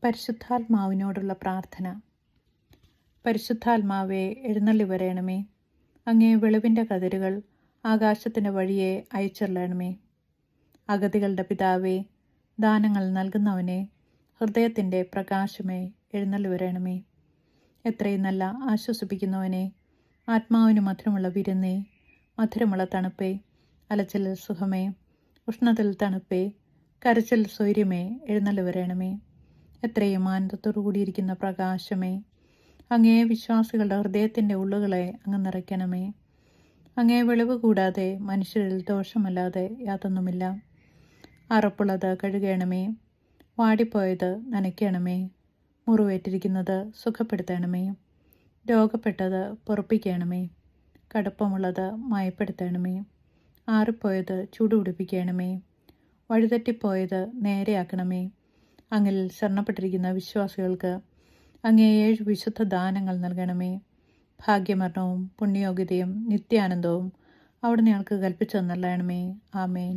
പരിശുദ്ധാത്മാവിനോടുള്ള പ്രാർത്ഥന. പരിശുദ്ധാത്മാവെ, എഴുന്നള്ളി വരയണമേ. അങ്ങേ വെളിവിൻ്റെ കതിരുകൾ ആകാശത്തിൻ്റെ വഴിയെ അയച്ചെള്ളണമേ. അഗതികളുടെ പിതാവേ, ദാനങ്ങൾ നൽകുന്നവനെ, ഹൃദയത്തിൻ്റെ പ്രകാശമേ, എഴുന്നള്ളി വരയണമേ. എത്രയും നല്ല ആശ്വസിപ്പിക്കുന്നവനെ, ആത്മാവിന് മധുരമുള്ള വിരുന്നേ, മധുരമുള്ള തണുപ്പേ, അലച്ചിൽ സുഖമേ, ഉഷ്ണത്തിൽ തണുപ്പേ, കരച്ചിൽ സ്വൈര്യമേ, എഴുന്നള്ളി വരയണമേ. എത്രയും ആനന്ദത്തോടു കൂടിയിരിക്കുന്ന പ്രകാശമേ, അങ്ങേ വിശ്വാസികളുടെ ഹൃദയത്തിൻ്റെ ഉള്ളുകളെ അങ്ങ് നിറയ്ക്കണമേ. അങ്ങേ വെളിവ് കൂടാതെ മനുഷ്യരിൽ ദോഷമല്ലാതെ യാതൊന്നുമില്ല. അറപ്പുള്ളത് കഴുകണമേ, വാടിപ്പോയത് നനയ്ക്കണമേ, മുറിവേറ്റിരിക്കുന്നത് സുഖപ്പെടുത്തണമേ, രോഗപ്പെട്ടത് പൊറുപ്പിക്കണമേ, കടുപ്പമുള്ളത് മയപ്പെടുത്തണമേ, ആറിപ്പോയത് ചൂടുപിടിപ്പിക്കണമേ, വഴിതെറ്റിപ്പോയത് നേരെയാക്കണമേ. അങ്ങിൽ ശരണപ്പെട്ടിരിക്കുന്ന വിശ്വാസികൾക്ക് അങ്ങേ 7 വിശുദ്ധ ദാനങ്ങൾ നൽകണമേ. ഭാഗ്യമരണവും പുണ്യയോഗ്യതയും നിത്യാനന്ദവും അവിടുന്ന് ഞങ്ങൾക്ക് കൽപ്പിച്ചു തന്നള്ളണമേ. ആമേൻ.